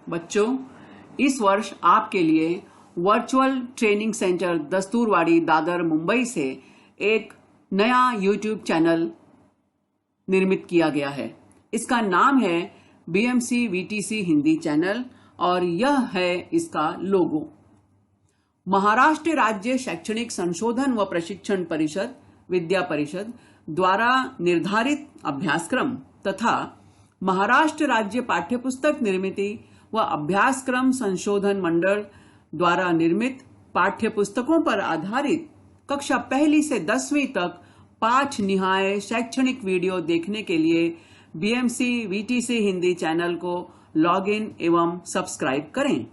बच्चों, इस वर्ष आपके लिए virtual training centre Dasturwadi Dadar Mumbai से एक नया YouTube चैनल निर्मित किया गया है। इसका नाम है BMC VTC हिंदी चैनल और यह है इसका लोगो। महाराष्ट्र राज्य शैक्षणिक संशोधन व प्रशिक्षण परिषद विद्या परिषद द्वारा निर्धारित अभ्यासक्रम तथा महाराष्ट्र राज्य पाठ्यपुस्तक निर्मिति व अभ्यासक्रम संशोधन मंडल द्वारा निर्मित पाठ्यपुस्तकों पर आधारित कक्षा 1 से 10वीं तक 5 निहाय शैक्षणिक वीडियो देखने के लिए BMC VTC हिंदी चैनल को लॉग इन एवं सब्सक्राइब करें।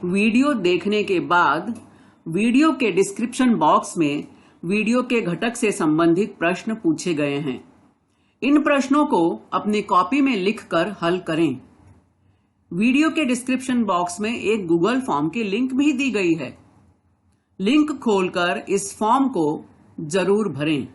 वीडियो देखने के बाद वीडियो के डिस्क्रिप्शन बॉक्स में वीडियो के घटक से संबंधित प्रश्न पूछे गए हैं। इन प्रश्नों को अपनी कॉपी में लिखकर हल करें। वीडियो के डिस्क्रिप्शन बॉक्स में एक गूगल फॉर्म की लिंक भी दी गई है। लिंक खोलकर इस फॉर्म को जरूर भरें।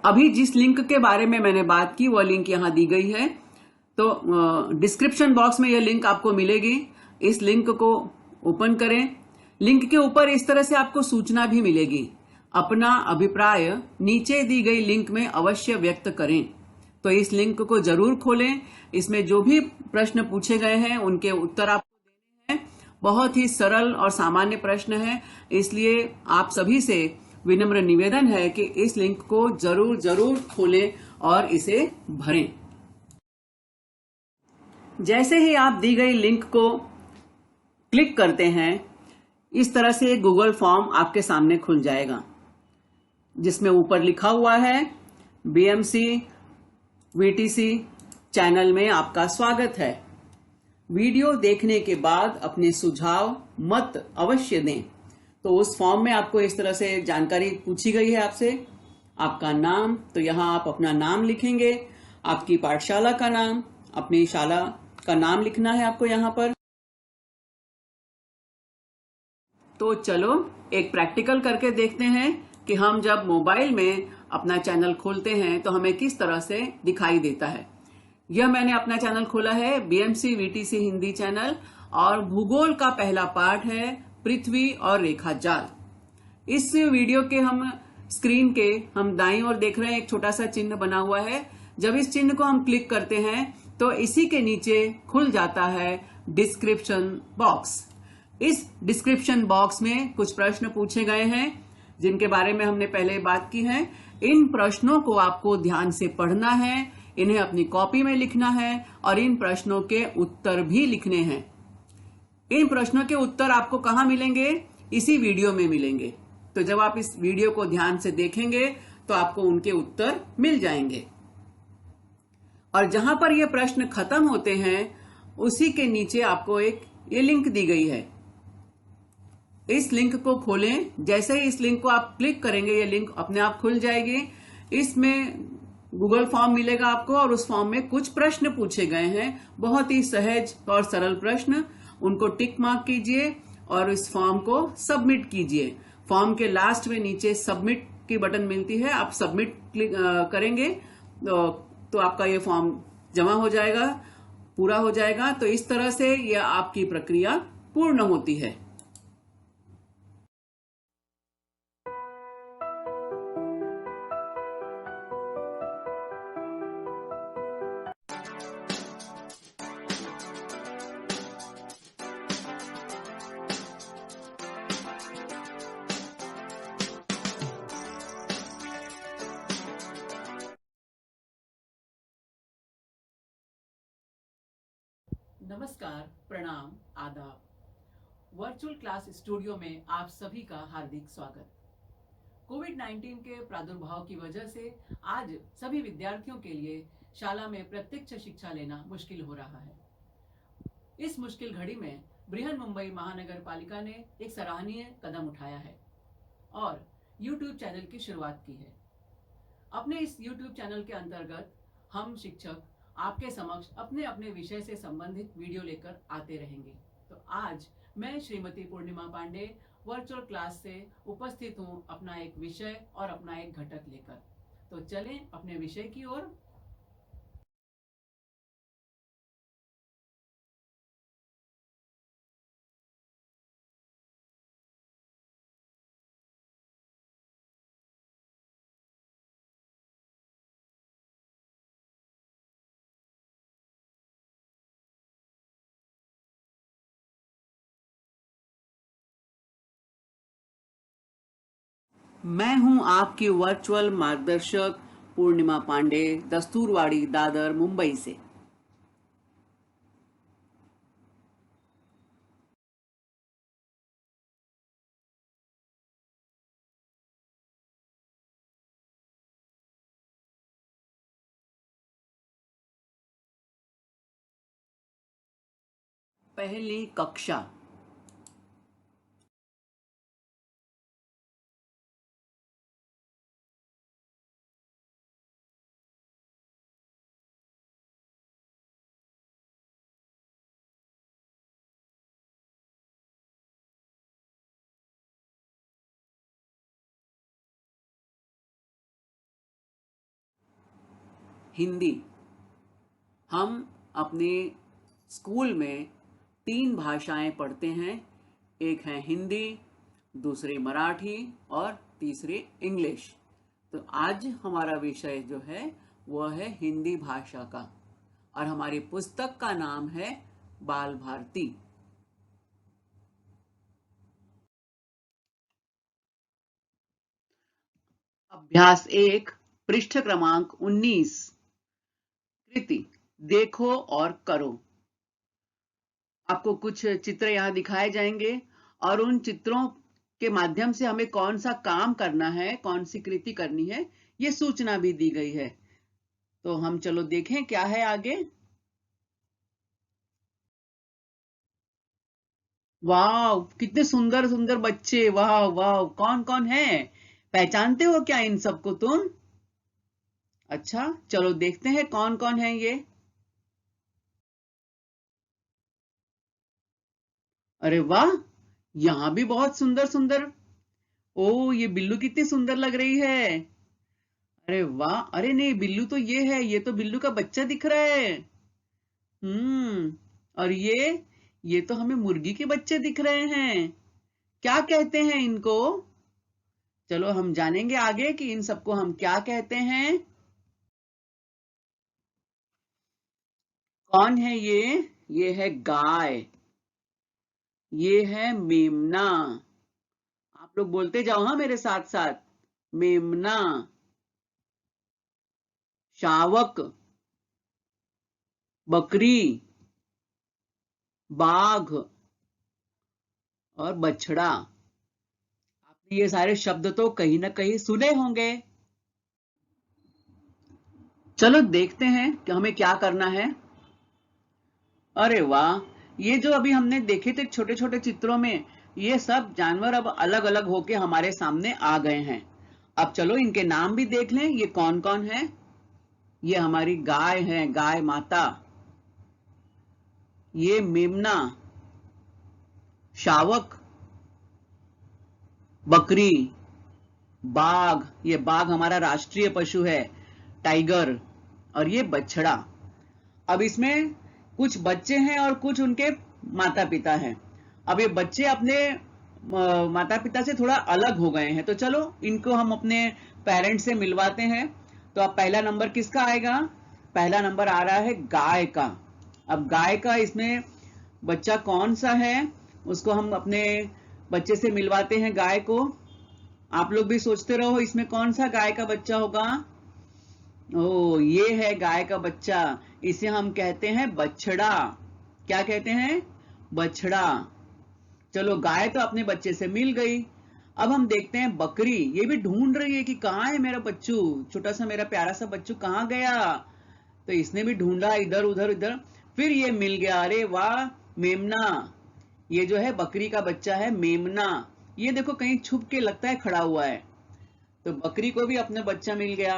अभी जिस लिंक के बारे में मैंने बात की वह लिंक यहां दी गई है, तो डिस्क्रिप्शन बॉक्स में यह लिंक आपको मिलेगी। इस लिंक को ओपन करें। लिंक के ऊपर इस तरह से आपको सूचना भी मिलेगी। अपना अभिप्राय नीचे दी गई लिंक में अवश्य व्यक्त करें। तो इस लिंक को जरूर खोलें। इसमें जो भी प्रश्न पूछे गए हैं उनके उत्तर आपको देने हैं। बहुत ही सरल और सामान्य प्रश्न है, इसलिए आप सभी से विनम्र निवेदन है कि इस लिंक को जरूर खोलें और इसे भरें। जैसे ही आप दी गई लिंक को क्लिक करते हैं, इस तरह से एक गूगल फॉर्म आपके सामने खुल जाएगा, जिसमें ऊपर लिखा हुआ है BMC VTC चैनल में आपका स्वागत है। वीडियो देखने के बाद अपने सुझाव मत अवश्य दें। तो उस फॉर्म में आपको इस तरह से जानकारी पूछी गई है आपसे। आपका नाम, तो यहां आप अपना नाम लिखेंगे। आपकी पाठशाला का नाम, अपनी शाला का नाम लिखना है आपको यहां पर। तो चलो एक प्रैक्टिकल करके देखते हैं कि हम जब मोबाइल में अपना चैनल खोलते हैं तो हमें किस तरह से दिखाई देता है। यह मैंने अपना चैनल खोला है BMC VTC हिंदी चैनल, और भूगोल का पहला पाठ है पृथ्वी और रेखा जाल। इस वीडियो के हम स्क्रीन के हम दाईं ओर देख रहे हैं, एक छोटा सा चिन्ह बना हुआ है। जब इस चिन्ह को हम क्लिक करते हैं तो इसी के नीचे खुल जाता है डिस्क्रिप्शन बॉक्स। इस डिस्क्रिप्शन बॉक्स में कुछ प्रश्न पूछे गए हैं जिनके बारे में हमने पहले बात की है। इन प्रश्नों को आपको ध्यान से पढ़ना है, इन्हें अपनी कॉपी में लिखना है और इन प्रश्नों के उत्तर भी लिखने हैं। इन प्रश्नों के उत्तर आपको कहां मिलेंगे? इसी वीडियो में मिलेंगे। तो जब आप इस वीडियो को ध्यान से देखेंगे तो आपको उनके उत्तर मिल जाएंगे। और जहां पर ये प्रश्न खत्म होते हैं उसी के नीचे आपको एक ये लिंक दी गई है। इस लिंक को खोलें। जैसे ही इस लिंक को आप क्लिक करेंगे ये लिंक अपने आप खुल जाएगी। इसमें गूगल फॉर्म मिलेगा आपको और उस फॉर्म में कुछ प्रश्न पूछे गए हैं, बहुत ही सहज और सरल प्रश्न। उनको टिक मार्क कीजिए और इस फॉर्म को सबमिट कीजिए। फॉर्म के लास्ट में नीचे सबमिट की बटन मिलती है, आप सबमिट क्लिक करेंगे तो आपका ये फॉर्म जमा हो जाएगा, पूरा हो जाएगा। तो इस तरह से यह आपकी प्रक्रिया पूर्ण होती है। नमस्कार, प्रणाम, आदाब। वर्चुअल क्लास स्टूडियो में आप सभी का हार्दिक स्वागत। कोविड-19 के प्रादुर्भाव की वजह से आज सभी विद्यार्थियों के लिए शाला में प्रत्यक्ष शिक्षा लेना मुश्किल हो रहा है। इस मुश्किल घड़ी में बृहन मुंबई महानगर पालिका ने एक सराहनीय कदम उठाया है और YouTube चैनल की शुरुआत की है। अपने इस YouTube चैनल के अंतर्गत हम शिक्षक आपके समक्ष अपने अपने विषय से संबंधित वीडियो लेकर आते रहेंगे। तो आज मैं श्रीमती पूर्णिमा पांडे वर्चुअल क्लास से उपस्थित हूँ अपना एक विषय और अपना एक घटक लेकर। तो चलें अपने विषय की ओर। मैं हूं आपकी वर्चुअल मार्गदर्शक पूर्णिमा पांडे, दस्तूरवाड़ी, दादर, मुंबई से। पहली कक्षा। हिंदी। हम अपने स्कूल में 3 भाषाएं पढ़ते हैं। एक है हिंदी, दूसरी मराठी और तीसरी इंग्लिश। तो आज हमारा विषय जो है वह है हिंदी भाषा का, और हमारी पुस्तक का नाम है बाल भारती। अभ्यास 1, पृष्ठ क्रमांक 19। कृति, देखो और करो। आपको कुछ चित्र यहाँ दिखाए जाएंगे और उन चित्रों के माध्यम से हमें कौन सा काम करना है, कौन सी कृति करनी है, ये सूचना भी दी गई है। तो हम चलो देखें क्या है आगे। वाह, कितने सुंदर सुंदर बच्चे! वाह वाह, कौन कौन है? पहचानते हो क्या इन सबको तुम? अच्छा, चलो देखते हैं कौन कौन है ये। अरे वाह, यहाँ भी बहुत सुंदर सुंदर। ओ, ये बिल्लू कितनी सुंदर लग रही है। अरे वाह, अरे नहीं, बिल्लू तो ये है, ये तो बिल्लू का बच्चा दिख रहा है। और ये तो हमें मुर्गी के बच्चे दिख रहे हैं। क्या कहते हैं इनको? चलो हम जानेंगे आगे कि इन सबको हम क्या कहते हैं। कौन है ये? ये है गाय। ये है मेमना। आप लोग बोलते जाओ हाँ मेरे साथ साथ। मेमना। शावक। बकरी। बाघ। और बछड़ा। आपने ये सारे शब्द तो कहीं ना कहीं सुने होंगे। चलो देखते हैं कि हमें क्या करना है। अरे वाह, ये जो अभी हमने देखे थे छोटे छोटे चित्रों में, ये सब जानवर अब अलग अलग होके हमारे सामने आ गए हैं। अब चलो इनके नाम भी देख लें, ये कौन कौन है। ये हमारी गाय है, गाय माता। ये मेमना। शावक। बकरी। बाघ, ये बाघ हमारा राष्ट्रीय पशु है, टाइगर। और ये बछड़ा। अब इसमें कुछ बच्चे हैं और कुछ उनके माता पिता हैं। अब ये बच्चे अपने माता पिता से थोड़ा अलग हो गए हैं, तो चलो इनको हम अपने पेरेंट्स से मिलवाते हैं। तो अब पहला नंबर किसका आएगा? पहला नंबर आ रहा है गाय का। अब गाय का इसमें बच्चा कौन सा है, उसको हम अपने बच्चे से मिलवाते हैं, गाय को। आप लोग भी सोचते रहो इसमें कौन सा गाय का बच्चा होगा। ओ, ये है गाय का बच्चा। इसे हम कहते हैं बछड़ा। क्या कहते हैं? बछड़ा। चलो गाय तो अपने बच्चे से मिल गई। अब हम देखते हैं बकरी। ये भी ढूंढ रही है कि कहाँ है मेरा बच्चू, छोटा सा मेरा प्यारा सा बच्चू कहाँ गया। तो इसने भी ढूंढा इधर उधर इधर, फिर ये मिल गया। अरे वाह, मेमना। ये जो है बकरी का बच्चा है मेमना। ये देखो कहीं छुप के लगता है खड़ा हुआ है। तो बकरी को भी अपना बच्चा मिल गया।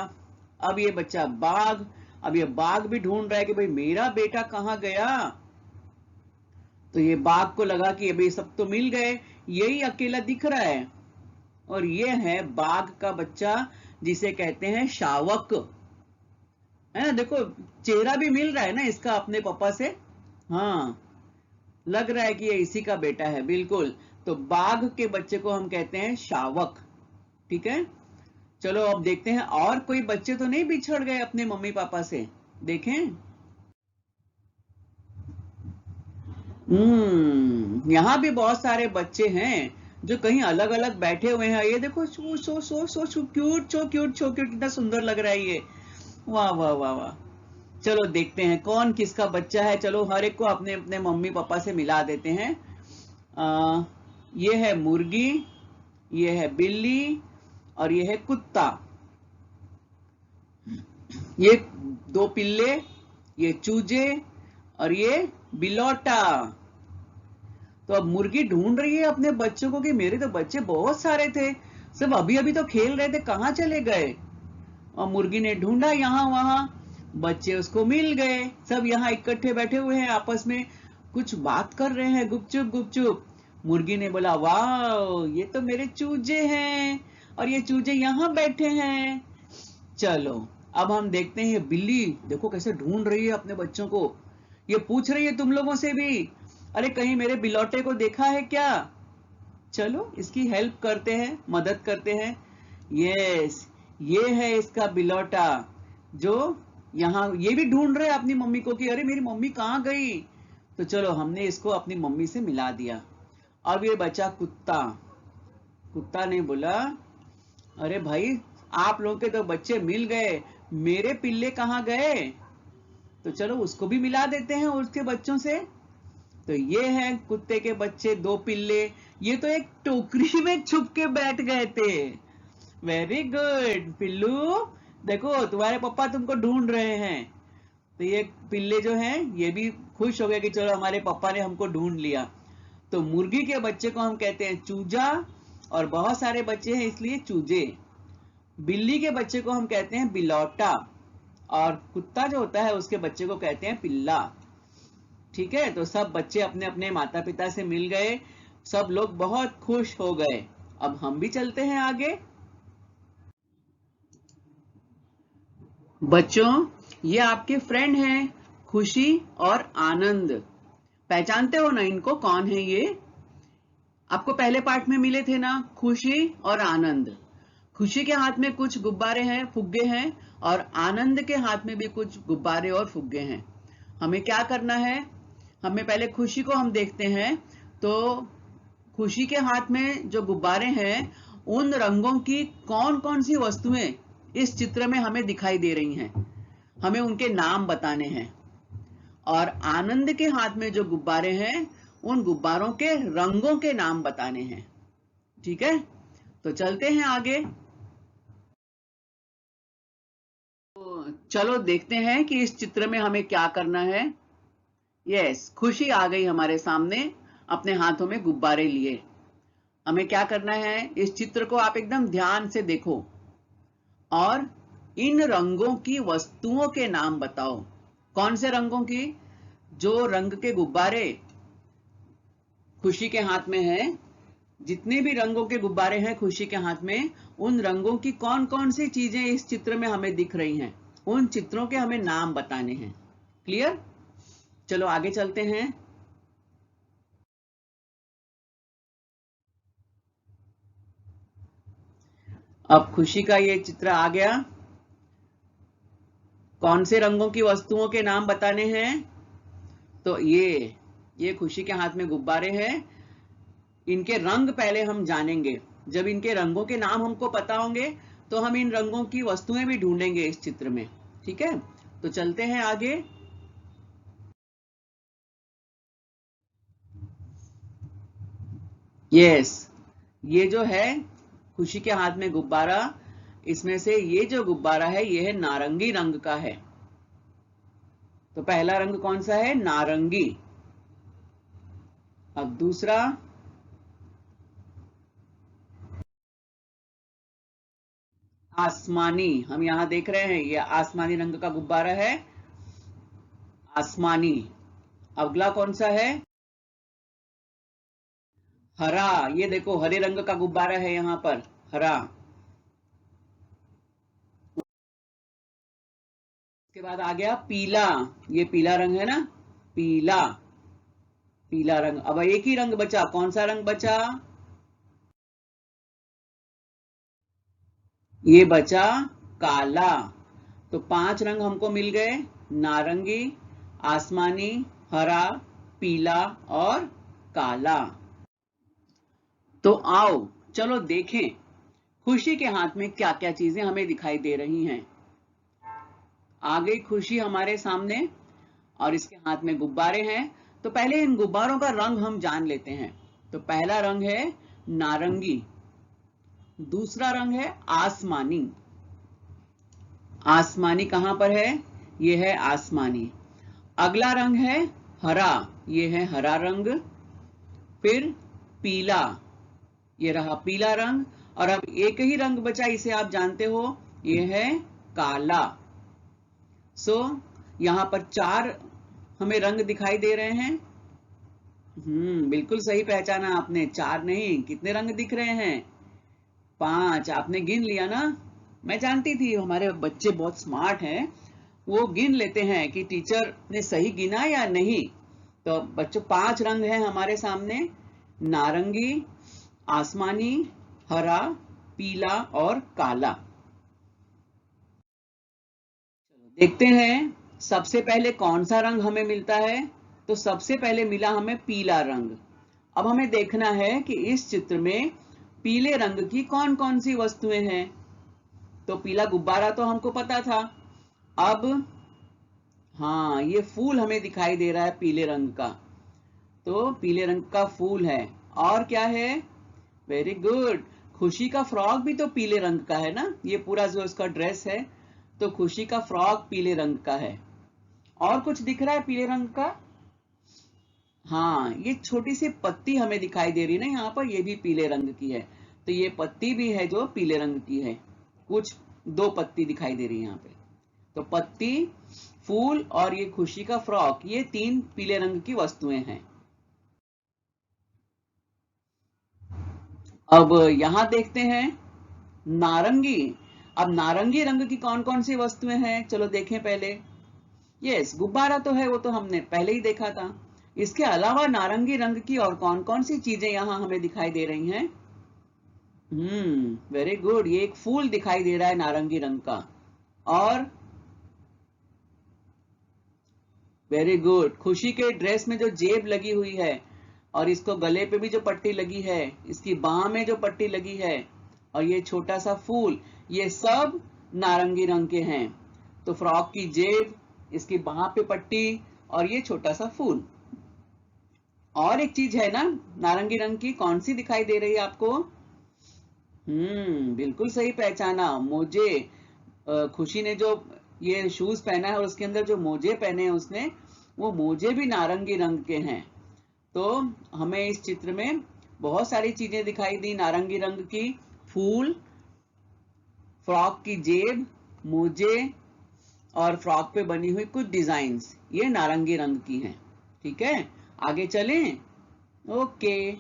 अब ये बच्चा बाघ। अब ये बाघ भी ढूंढ रहा है कि भाई मेरा बेटा कहाँ गया। तो ये बाघ को लगा कि अभी सब तो मिल गए, यही अकेला दिख रहा है। और ये है बाघ का बच्चा जिसे कहते हैं शावक, है ना। देखो चेहरा भी मिल रहा है ना इसका अपने पापा से। हाँ, लग रहा है कि ये इसी का बेटा है, बिल्कुल। तो बाघ के बच्चे को हम कहते हैं शावक। ठीक है, चलो अब देखते हैं और कोई बच्चे तो नहीं बिछड़ गए अपने मम्मी पापा से। देखें। यहाँ भी बहुत सारे बच्चे हैं जो कहीं अलग अलग बैठे हुए हैं। ये देखो, so so so so so cute, so cute, so cute, कितना सुंदर लग रहा है ये। वाह वाह वाह वाह। चलो देखते हैं कौन किसका बच्चा है। चलो हर एक को अपने अपने मम्मी पापा से मिला देते हैं। ये है मुर्गी, ये है बिल्ली, और ये है कुत्ता। ये दो पिल्ले, ये चूजे, और ये बिलौटा। तो अब मुर्गी ढूंढ रही है अपने बच्चों को कि मेरे तो बच्चे बहुत सारे थे, सब अभी अभी तो खेल रहे थे, कहाँ चले गए। और मुर्गी ने ढूंढा यहाँ वहां, बच्चे उसको मिल गए। सब यहाँ इकट्ठे बैठे हुए हैं, आपस में कुछ बात कर रहे हैं, गुपचुप गुपचुप। मुर्गी ने बोला, वाह ये तो मेरे चूजे हैं, और ये चूजे यहाँ बैठे हैं। चलो अब हम देखते हैं ये बिल्ली देखो कैसे ढूंढ रही है अपने बच्चों को। ये पूछ रही है तुम लोगों से भी, अरे कहीं मेरे बिलौटे को देखा है क्या। चलो इसकी हेल्प करते हैं, मदद करते हैं। यस, ये है इसका बिलौटा, जो यहाँ ये भी ढूंढ रहे हैं अपनी मम्मी को कि अरे मेरी मम्मी कहाँ गई। तो चलो हमने इसको अपनी मम्मी से मिला दिया। अब ये बचा कुत्ता। कुत्ता ने बोला, अरे भाई आप लोगों के तो बच्चे मिल गए, मेरे पिल्ले कहाँ गए। तो चलो उसको भी मिला देते हैं उसके बच्चों से। तो ये है कुत्ते के बच्चे, दो पिल्ले। ये तो एक टोकरी में छुप के बैठ गए थे। वेरी गुड पिल्लू, देखो तुम्हारे पापा तुमको ढूंढ रहे हैं। तो ये पिल्ले जो हैं ये भी खुश हो गए कि चलो हमारे पापा ने हमको ढूंढ लिया। तो मुर्गी के बच्चे को हम कहते हैं चूजा, और बहुत सारे बच्चे हैं इसलिए चूजे। बिल्ली के बच्चे को हम कहते हैं बिलौटा, और कुत्ता जो होता है उसके बच्चे को कहते हैं पिल्ला। ठीक है, तो सब बच्चे अपने अपने माता पिता से मिल गए, सब लोग बहुत खुश हो गए। अब हम भी चलते हैं आगे। बच्चों, ये आपके फ्रेंड हैं खुशी और आनंद। पहचानते हो ना इनको, कौन है ये। आपको पहले पार्ट में मिले थे ना, खुशी और आनंद। खुशी के हाथ में कुछ गुब्बारे हैं, फुग्गे हैं, और आनंद के हाथ में भी कुछ गुब्बारे और फुग्गे हैं। हमें क्या करना है, हमें पहले खुशी को हम देखते हैं। तो खुशी के हाथ में जो गुब्बारे हैं, उन रंगों की कौन कौन सी वस्तुएं इस चित्र में हमें दिखाई दे रही हैं, हमें उनके नाम बताने हैं। और आनंद के हाथ में जो गुब्बारे हैं, उन गुब्बारों के रंगों के नाम बताने हैं। ठीक है, तो चलते हैं आगे। तो चलो देखते हैं कि इस चित्र में हमें क्या करना है। यस, खुशी आ गई हमारे सामने अपने हाथों में गुब्बारे लिए। हमें क्या करना है, इस चित्र को आप एकदम ध्यान से देखो और इन रंगों की वस्तुओं के नाम बताओ। कौन से रंगों की, जो रंग के गुब्बारे खुशी के हाथ में है, जितने भी रंगों के गुब्बारे हैं खुशी के हाथ में, उन रंगों की कौन कौन सी चीजें इस चित्र में हमें दिख रही हैं, उन चित्रों के हमें नाम बताने हैं। क्लियर, चलो आगे चलते हैं। अब खुशी का ये चित्र आ गया। कौन से रंगों की वस्तुओं के नाम बताने हैं। तो ये खुशी के हाथ में गुब्बारे हैं। इनके रंग पहले हम जानेंगे। जब इनके रंगों के नाम हमको पता होंगे तो हम इन रंगों की वस्तुएं भी ढूंढेंगे इस चित्र में। ठीक है, तो चलते हैं आगे। यस, ये जो है खुशी के हाथ में गुब्बारा, इसमें से ये जो गुब्बारा है ये है नारंगी रंग का है। तो पहला रंग कौन सा है, नारंगी। अब दूसरा, आसमानी, हम यहाँ देख रहे हैं ये आसमानी रंग का गुब्बारा है, आसमानी। अगला कौन सा है? हरा। ये देखो हरे रंग का गुब्बारा है यहाँ पर, हरा। उसके बाद आ गया पीला, ये पीला रंग है ना, पीला, पीला रंग। अब एक ही रंग बचा, कौन सा रंग बचा? ये बचा काला। तो 5 रंग हमको मिल गए, नारंगी, आसमानी, हरा, पीला और काला। तो आओ चलो देखें खुशी के हाथ में क्या क्या चीजें हमें दिखाई दे रही हैं। आ गई खुशी हमारे सामने और इसके हाथ में गुब्बारे हैं। तो पहले इन गुब्बारों का रंग हम जान लेते हैं। तो पहला रंग है नारंगी, दूसरा रंग है आसमानी। आसमानी कहां पर है? ये है आसमानी। अगला रंग है हरा, ये है हरा रंग। फिर पीला, ये रहा पीला रंग। और अब एक ही रंग बचा, इसे आप जानते हो, ये है काला। सो यहां पर 4 हमें रंग दिखाई दे रहे हैं। बिल्कुल सही पहचाना आपने, 4 नहीं, कितने रंग दिख रहे हैं? 5। आपने गिन लिया ना। मैं जानती थी हमारे बच्चे बहुत स्मार्ट हैं, वो गिन लेते हैं कि टीचर ने सही गिना या नहीं। तो बच्चों 5 रंग हैं हमारे सामने, नारंगी, आसमानी, हरा, पीला और काला। देखते हैं सबसे पहले कौन सा रंग हमें मिलता है। तो सबसे पहले मिला हमें पीला रंग। अब हमें देखना है कि इस चित्र में पीले रंग की कौन कौन सी वस्तुएं हैं। तो पीला गुब्बारा तो हमको पता था। अब हाँ, ये फूल हमें दिखाई दे रहा है पीले रंग का। तो पीले रंग का फूल है। और क्या है? वेरी गुड, खुशी का फ्रॉक भी तो पीले रंग का है ना, ये पूरा जो इसका ड्रेस है। तो खुशी का फ्रॉक पीले रंग का है। और कुछ दिख रहा है पीले रंग का? हाँ, ये छोटी सी पत्ती हमें दिखाई दे रही है ना यहाँ पर, ये भी पीले रंग की है। तो ये पत्ती भी है जो पीले रंग की है। कुछ 2 पत्ती दिखाई दे रही है यहाँ पे। तो पत्ती, फूल और ये खुशी का फ्रॉक, ये 3 पीले रंग की वस्तुएं हैं। अब यहां देखते हैं नारंगी। अब नारंगी रंग की कौन कौन सी वस्तुएं हैं, चलो देखें पहले। यस, गुब्बारा तो है, वो तो हमने पहले ही देखा था। इसके अलावा नारंगी रंग की और कौन कौन सी चीजें यहां हमें दिखाई दे रही हैं? वेरी गुड, ये एक फूल दिखाई दे रहा है नारंगी रंग का। और वेरी गुड, खुशी के ड्रेस में जो जेब लगी हुई है और इसको गले पे भी जो पट्टी लगी है, इसकी बाह में जो पट्टी लगी है और ये छोटा सा फूल, ये सब नारंगी रंग के हैं। तो फ्रॉक की जेब, इसकी बाह पे पट्टी और ये छोटा सा फूल। और एक चीज है ना नारंगी रंग की, कौन सी दिखाई दे रही है आपको? बिल्कुल सही पहचाना, मोजे। खुशी ने जो ये शूज पहना है और उसके अंदर जो मोजे पहने हैं उसने, वो मोजे भी नारंगी रंग के हैं। तो हमें इस चित्र में बहुत सारी चीजें दिखाई दी नारंगी रंग की। फूल, फ्रॉक की जेब, मोजे और फ्रॉक पे बनी हुई कुछ डिजाइन्स, ये नारंगी रंग की हैं। ठीक है, आगे चलें। ओके,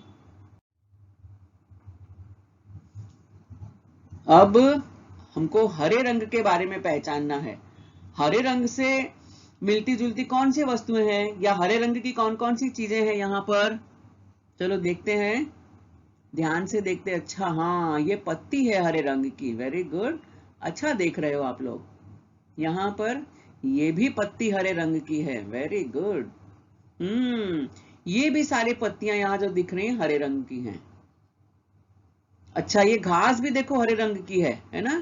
अब हमको हरे रंग के बारे में पहचानना है। हरे रंग से मिलती जुलती कौन सी वस्तुएं हैं, या हरे रंग की कौन कौन सी चीजें हैं यहाँ पर? चलो देखते हैं, ध्यान से देखते। अच्छा, हाँ, ये पत्ती है हरे रंग की। वेरी गुड, अच्छा देख रहे हो आप लोग। यहाँ पर ये भी पत्ती हरे रंग की है। Very good. ये भी सारी पत्तियां यहाँ जो दिख रही हैं हरे रंग की हैं। अच्छा, ये घास भी देखो हरे रंग की है ना?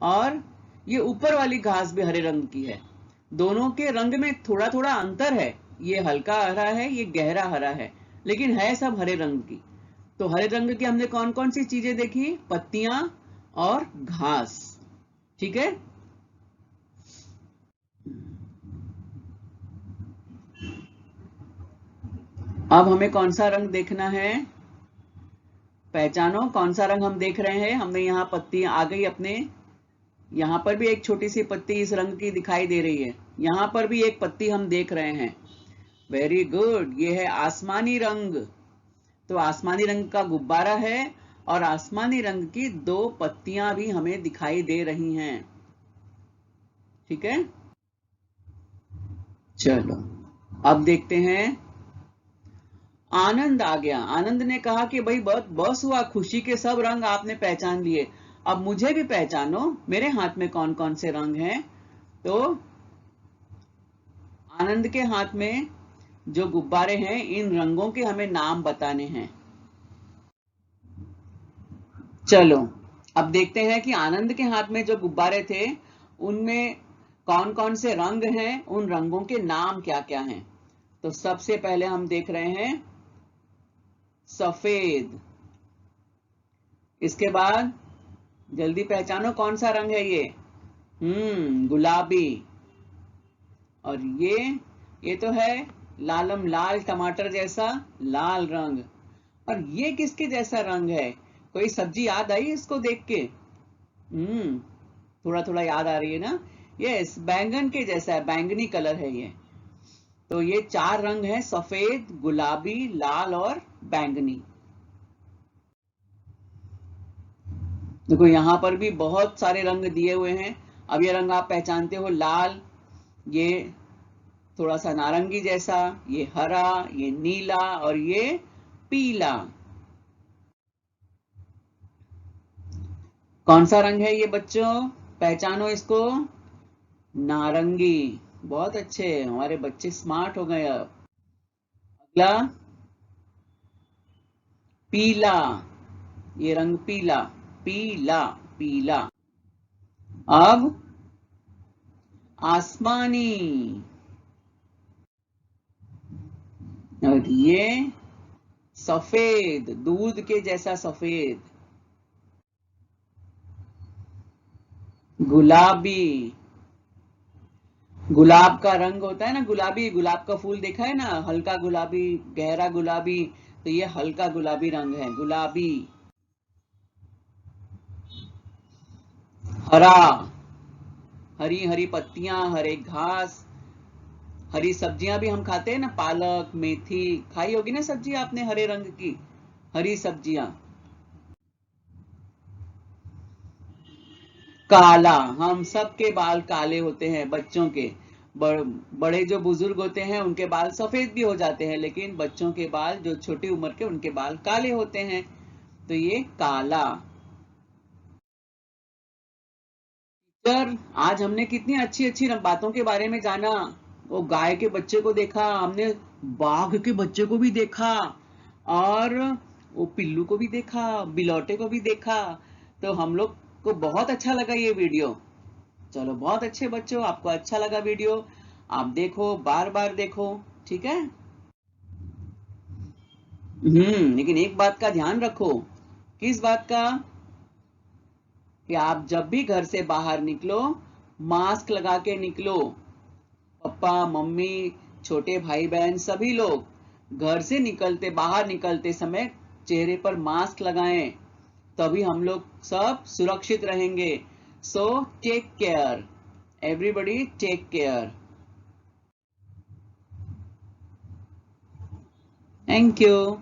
और ये ऊपर वाली घास भी हरे रंग की है। दोनों के रंग में थोड़ा थोड़ा अंतर है, ये हल्का हरा है, ये गहरा हरा है, लेकिन है सब हरे रंग की। तो हरे रंग की हमने कौन कौन सी चीजें देखी? पत्तियां और घास। ठीक है, अब हमें कौन सा रंग देखना है? पहचानो कौन सा रंग हम देख रहे हैं। हमने यहाँ पत्तियां आ गई अपने यहाँ पर भी एक छोटी सी पत्ती इस रंग की दिखाई दे रही है। यहाँ पर भी एक पत्ती हम देख रहे हैं। वेरी गुड, ये है आसमानी रंग। तो आसमानी रंग का गुब्बारा है और आसमानी रंग की 2 पत्तियां भी हमें दिखाई दे रही हैं। ठीक है, चलो अब देखते हैं। आनंद आ गया। आनंद ने कहा कि भाई बहुत बस हुआ, खुशी के सब रंग आपने पहचान लिए, अब मुझे भी पहचानो, मेरे हाथ में कौन कौन से रंग हैं। तो आनंद के हाथ में जो गुब्बारे हैं, इन रंगों के हमें नाम बताने हैं। चलो अब देखते हैं कि आनंद के हाथ में जो गुब्बारे थे उनमें कौन कौन से रंग हैं, उन रंगों के नाम क्या क्या हैं। तो सबसे पहले हम देख रहे हैं सफेद। इसके बाद जल्दी पहचानो कौन सा रंग है ये। गुलाबी। और ये तो है लालम लाल टमाटर जैसा लाल रंग। और ये किसके जैसा रंग है? कोई सब्जी याद आई इसको देख के? थोड़ा थोड़ा याद आ रही है ना? यस, बैंगन के जैसा है, बैंगनी कलर है ये। तो ये 4 रंग हैं, सफेद, गुलाबी, लाल और बैंगनी। देखो यहाँ पर भी बहुत सारे रंग दिए हुए हैं। अब ये रंग आप पहचानते हो, लाल, ये थोड़ा सा नारंगी जैसा, ये हरा, ये नीला और ये पीला। कौन सा रंग है ये बच्चों? पहचानो इसको। नारंगी। बहुत अच्छे, हमारे बच्चे स्मार्ट हो गए। अब अगला पीला। ये रंग पीला, पीला, पीला। अब आसमानी। और ये सफेद, दूध के जैसा सफेद। गुलाबी। गुलाब का रंग होता है ना गुलाबी, गुलाब का फूल देखा है ना, हल्का गुलाबी, गहरा गुलाबी। तो ये हल्का गुलाबी रंग है, गुलाबी। हरा, हरी हरी पत्तियां, हरे घास। हरी सब्जियां भी हम खाते हैं ना, पालक, मेथी, खाई होगी ना सब्जी आपने हरे रंग की, हरी सब्जियां। काला, हम सबके बाल काले होते हैं, बच्चों के। बड़े जो बुजुर्ग होते हैं उनके बाल सफेद भी हो जाते हैं, लेकिन बच्चों के बाल, जो छोटी उम्र के, उनके बाल काले होते हैं। तो ये काला। सर, आज हमने कितनी अच्छी अच्छी बातों के बारे में जाना। वो गाय के बच्चे को देखा हमने, बाघ के बच्चे को भी देखा, और वो पिल्लू को भी देखा, बिलौटे को भी देखा। तो हम लोग को बहुत अच्छा लगा ये वीडियो। चलो बहुत अच्छे बच्चों, आपको अच्छा लगा वीडियो, आप देखो, बार बार देखो। ठीक है। लेकिन एक बात का ध्यान रखो। किस बात का? कि आप जब भी घर से बाहर निकलो, मास्क लगा के निकलो। पापा, मम्मी, छोटे भाई बहन, सभी लोग घर से निकलते, बाहर निकलते समय चेहरे पर मास्क लगाएं, तभी हम लोग सब सुरक्षित रहेंगे। So take care, everybody take care. Thank you.